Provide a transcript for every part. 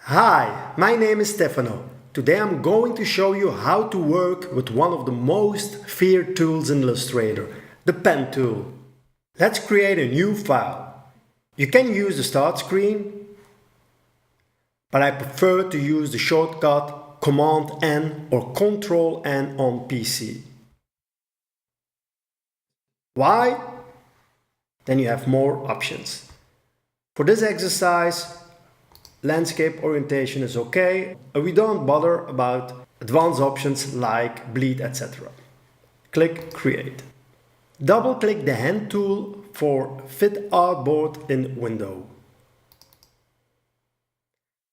Hi, my name is Stefano. Today I'm going to show you how to work with one of the most feared tools in Illustrator, the pen tool. Let's create a new file. You can use the start screen, but I prefer to use the shortcut Command-N or Control-N on PC. Why? Then you have more options. For this exercise, landscape orientation is okay. We don't bother about advanced options like bleed, etc. Click Create. Double-click the hand tool for Fit Artboard in Window.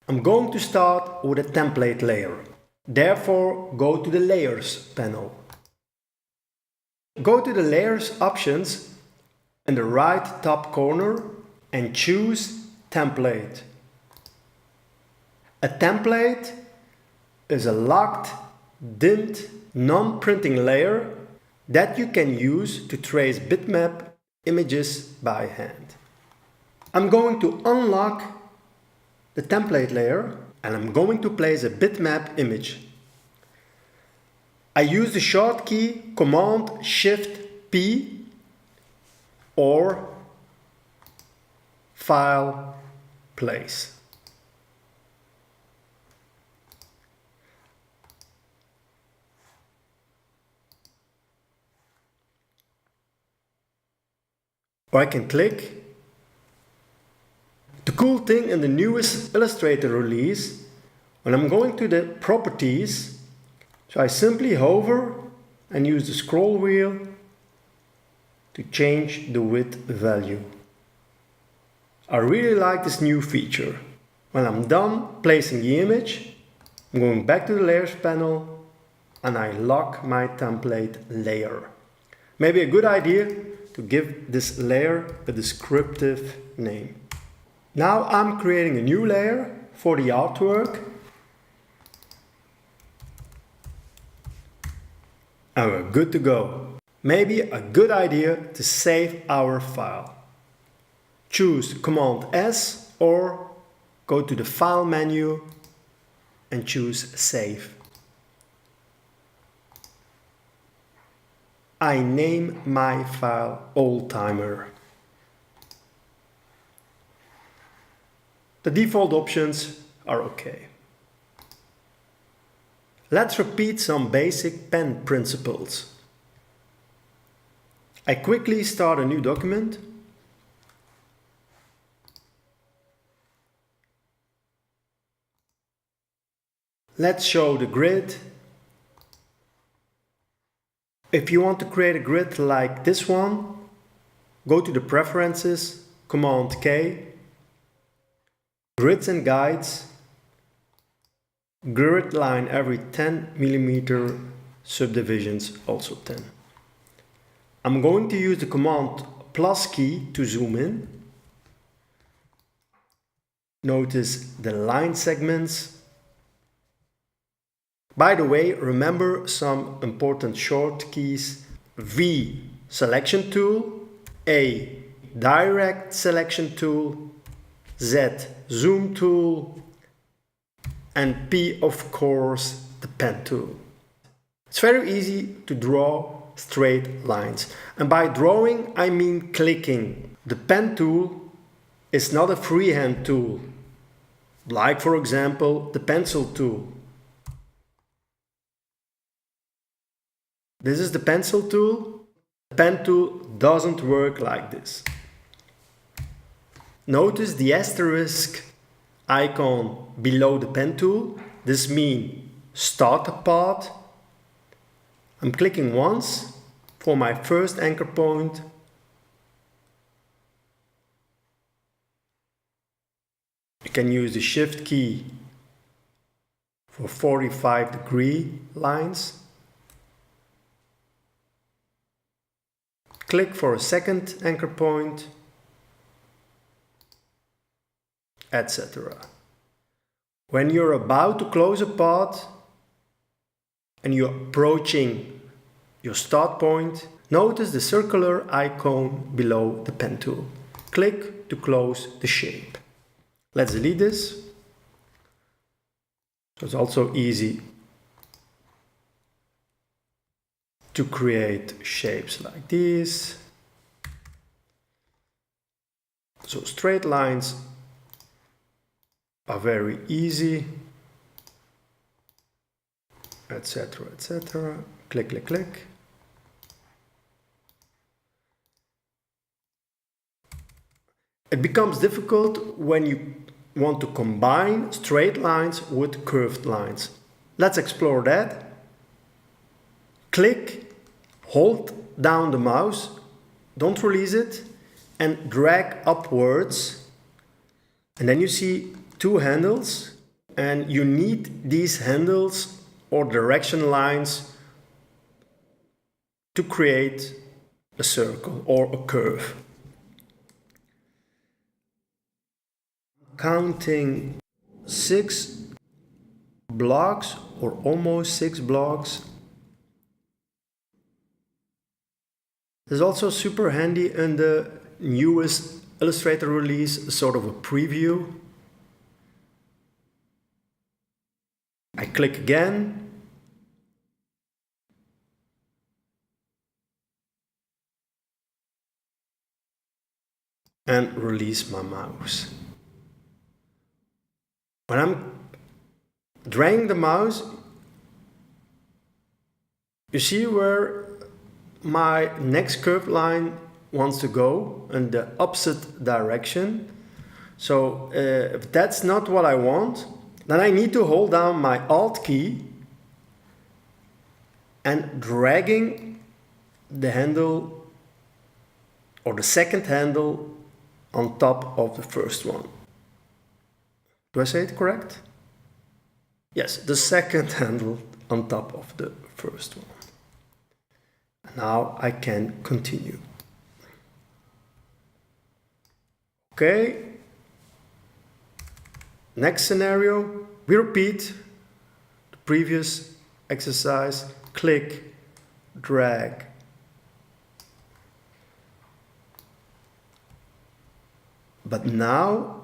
I'm going to start with a template layer. Therefore, go to the Layers panel. Go to the Layers options in the right top corner and choose Template. A template is a locked, dimmed, non-printing layer that you can use to trace bitmap images by hand. I'm going to unlock the template layer and I'm going to place a bitmap image. I use the short key Command-Shift-P or File, Place. Or I can click. The cool thing in the newest Illustrator release, when I'm going to the properties, so I simply hover and use the scroll wheel to change the width value. I really like this new feature. When I'm done placing the image, I'm going back to the Layers panel and I lock my template layer. Maybe a good idea to give this layer a descriptive name. Now I'm creating a new layer for the artwork. And we're good to go. Maybe a good idea to save our file. Choose Command-S or go to the File menu and choose Save. I name my file Oldtimer. The default options are okay. Let's repeat some basic pen principles. I quickly start a new document. Let's show the grid. If you want to create a grid like this one, go to the Preferences, Command-K, Grids and Guides, grid line every 10 mm, subdivisions also 10. I'm going to use the Command plus key to zoom in. Notice the line segments. By the way, remember some important short keys. V, selection tool. A, direct selection tool. Z, zoom tool. And P, of course, the pen tool. It's very easy to draw straight lines. And by drawing, I mean clicking. The pen tool is not a freehand tool, like for example, the pencil tool. This is the pencil tool. The pen tool doesn't work like this. Notice the asterisk icon below the pen tool. This means start a path. I'm clicking once for my first anchor point. You can use the Shift key for 45-degree lines. Click for a second anchor point, etc. When you're about to close a path and you're approaching your start point, notice the circular icon below the pen tool. Click to close the shape. Let's delete this. It's also easy to create shapes like these. So straight lines are very easy, etc., etc. Click, click, click. It becomes difficult when you want to combine straight lines with curved lines. Let's explore that. Click, hold down the mouse, don't release it, and drag upwards. And then you see two handles, and you need these handles or direction lines to create a circle or a curve. Counting 6 blocks or almost 6 blocks. It's also super handy in the newest Illustrator release, sort of a preview. I click again. And release my mouse. When I'm dragging the mouse, you see where my next curved line wants to go in the opposite direction. So if that's not what I want, then I need to hold down my Alt key and dragging the handle or the second handle on top of the first one. Do I say it correct? Yes, the second handle on top of the first one. Now I can continue. Okay. Next scenario, we repeat the previous exercise. Click, drag. But now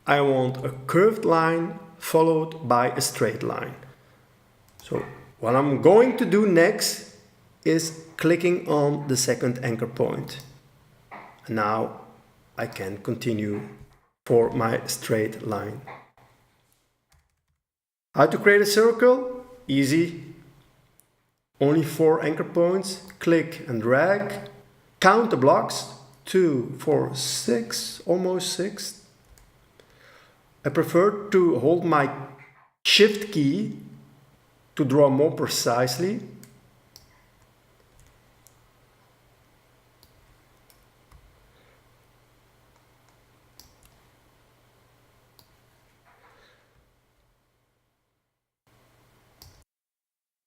I want a curved line followed by a straight line. So what I'm going to do next is clicking on the second anchor point. And now I can continue for my straight line. How to create a circle? Easy. Only 4 anchor points. Click and drag. Count the blocks. 2, 4, 6, almost 6. I prefer to hold my Shift key to draw more precisely.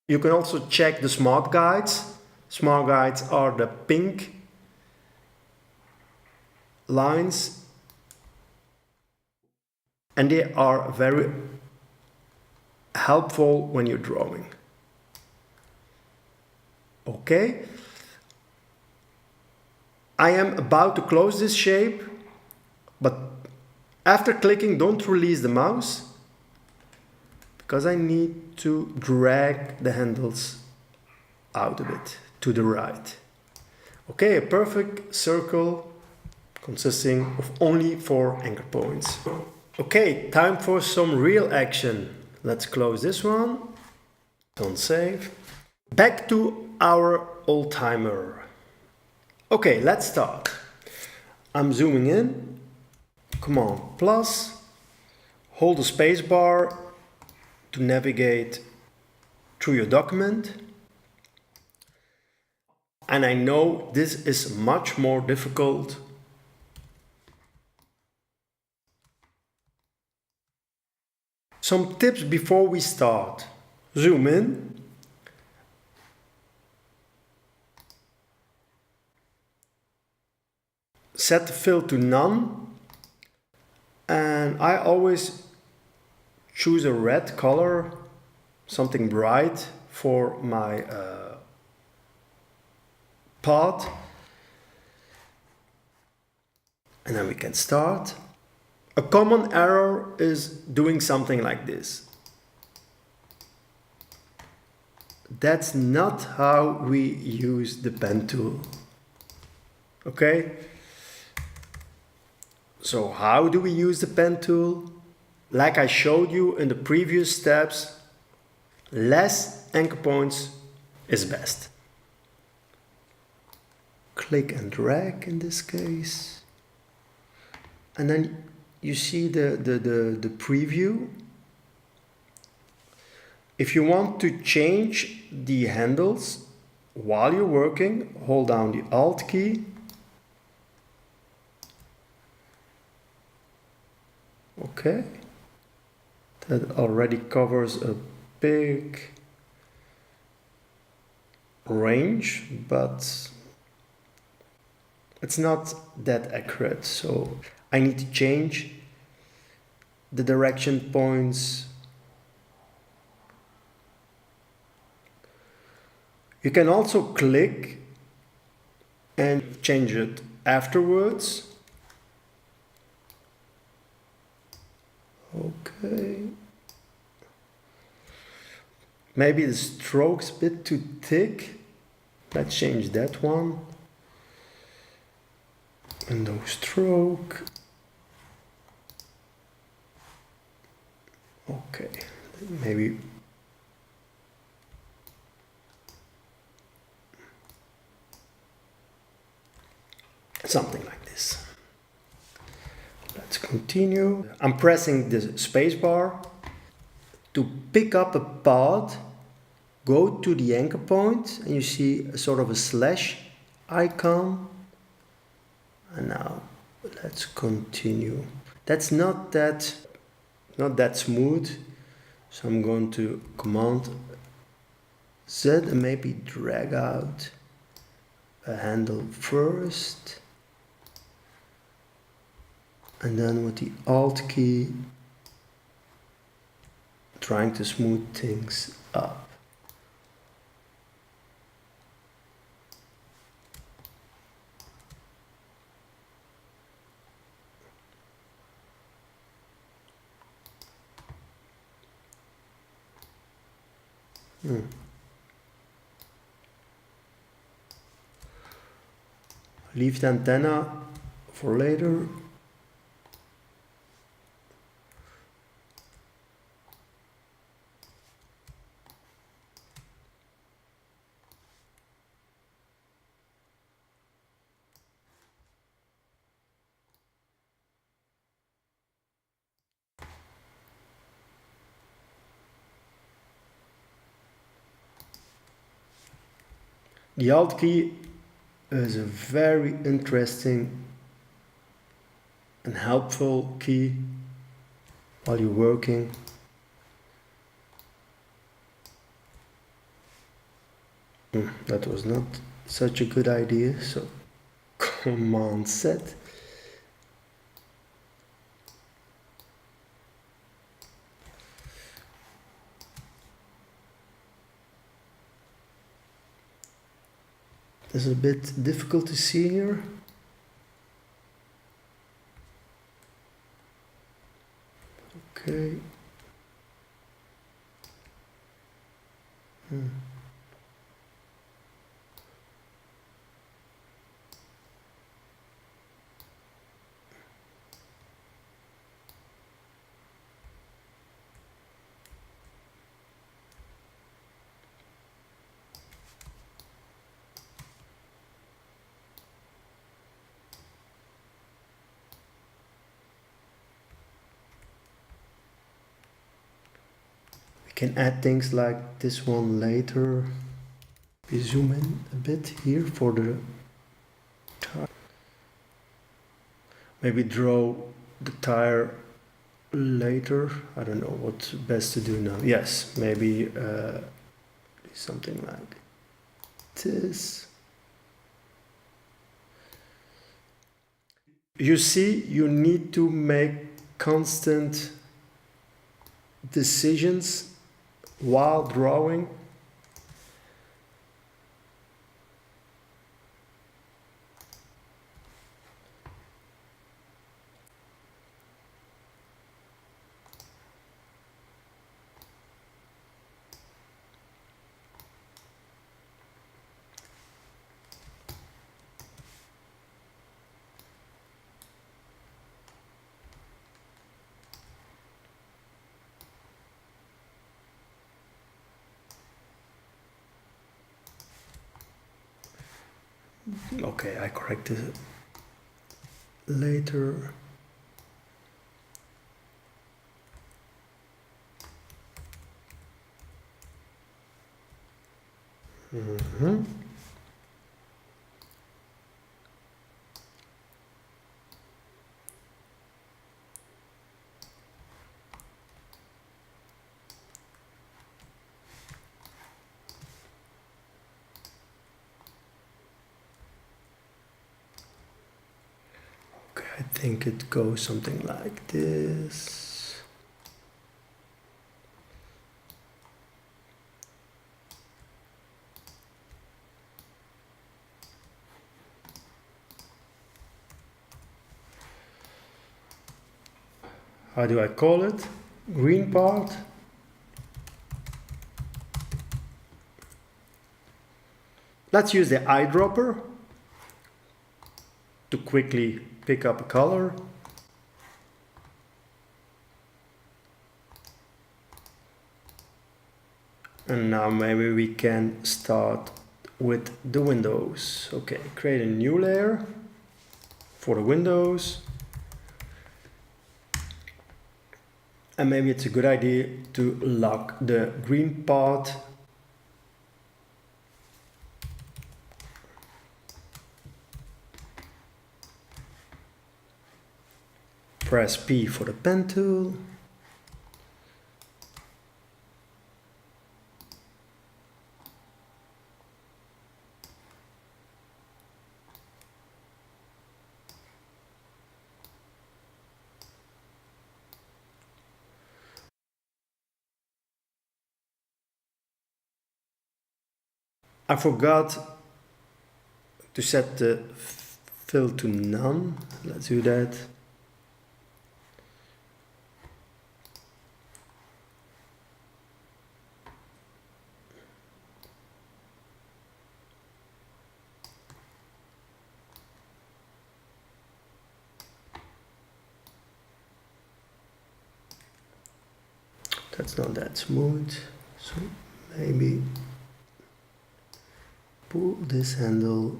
You can also check the smart guides. Smart guides are the pink lines, and they are very helpful when you're drawing. Okay, I am about to close this shape, but after clicking, don't release the mouse because I need to drag the handles out a bit to the right. Okay, a perfect circle consisting of only 4 anchor points. Okay, time for some real action. Let's close this one. Don't save. Back to our old timer. Okay, let's start. I'm zooming in. Command plus. Hold the space bar to navigate through your document. And I know this is much more difficult. Some tips before we start. Zoom in. Set the fill to none. And I always choose a red color, something bright for my part. And then we can start. A common error is doing something like this. That's not how we use the pen tool. Okay? So how do we use the pen tool? Like I showed you in the previous steps, less anchor points is best. Click and drag in this case. And then you see the preview. If you want to change the handles while you're working, hold down the Alt key. Okay. That already covers a big range, but it's not that accurate. So I need to change the direction points. You can also click and change it afterwards. Okay. Maybe the stroke's a bit too thick. Let's change that one. And no stroke. Okay, maybe something like this. Let's continue. I'm pressing the spacebar to pick up a part. Go to the anchor point and you see a sort of a slash icon. And now let's continue. That's not that smooth. So I'm going to Command Z and maybe drag out a handle first. And then with the Alt key, trying to smooth things up. Leave the antenna for later. The Alt key is a very interesting and helpful key while you're working. That was not such a good idea, so Command Z. This is a bit difficult to see here. Okay. Can add things like this one later. We zoom in a bit here for the tire. Maybe draw the tire later. I don't know what's best to do now. Yes, maybe something like this. You see, you need to make constant decisions while drawing. Okay, I corrected it later. Mm-hmm. Okay, I think it goes something like this. How do I call it? Green part. Let's use the eyedropper to quickly pick up a color. And now maybe we can start with the windows. Okay, create a new layer for the windows. And maybe it's a good idea to lock the green part. Press P for the pen tool. I forgot to set the fill to none. Let's do that. That's not that smooth, so maybe pull this handle.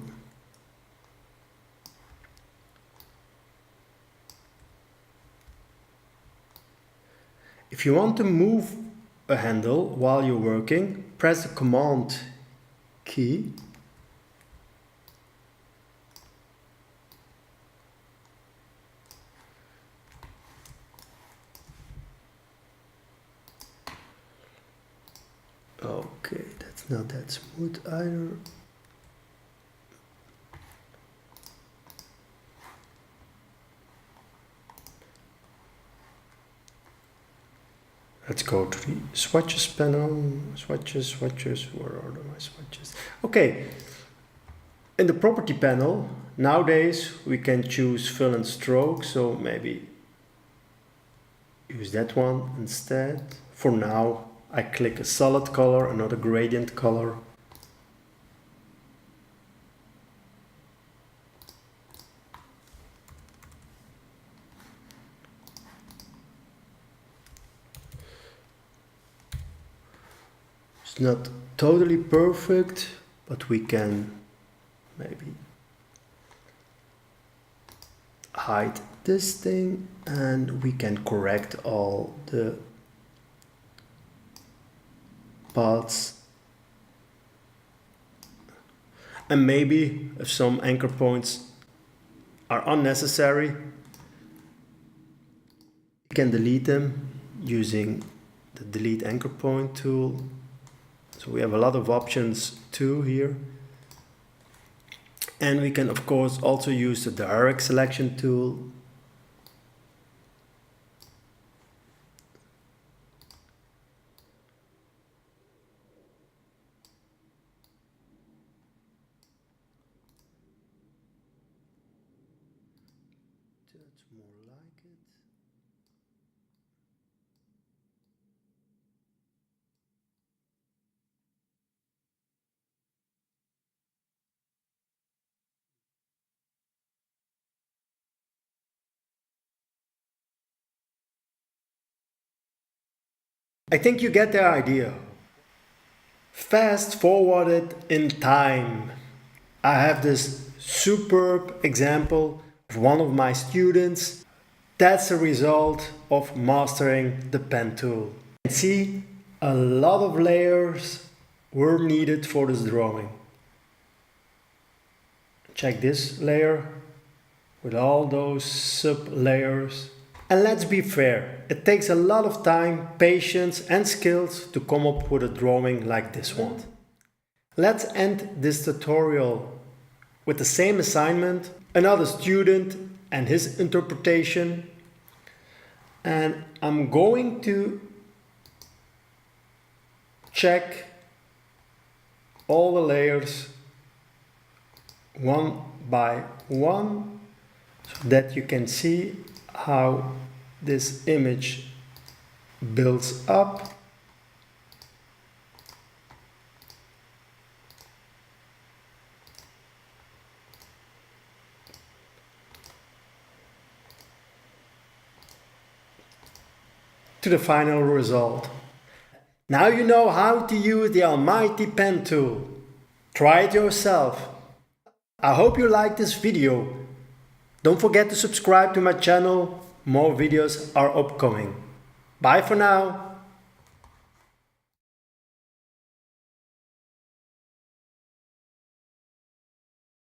If you want to move a handle while you're working, press the Command key. Okay, that's not that smooth either. Let's go to the swatches panel. Swatches, where are my swatches? Okay, in the property panel, nowadays we can choose fill and stroke, so maybe use that one instead. For now, I click a solid color, another gradient color. It's not totally perfect, but we can maybe hide this thing and we can correct all the paths. And maybe if some anchor points are unnecessary, you can delete them using the delete anchor point tool. So we have a lot of options too here. And we can of course also use the direct selection tool. That's more like it. I think you get the idea. Fast forward it in time. I have this superb example of one of my students. That's a result of mastering the pen tool. And see, a lot of layers were needed for this drawing. Check this layer with all those sub layers. And let's be fair, it takes a lot of time, patience and skills to come up with a drawing like this one. Let's end this tutorial with the same assignment, another student and his interpretation. And I'm going to check all the layers one by one so that you can see how this image builds up. To the final result. Now you know how to use the almighty pen tool. Try it yourself. I hope you liked this video. Don't forget to subscribe to my channel. More videos are upcoming. Bye for now.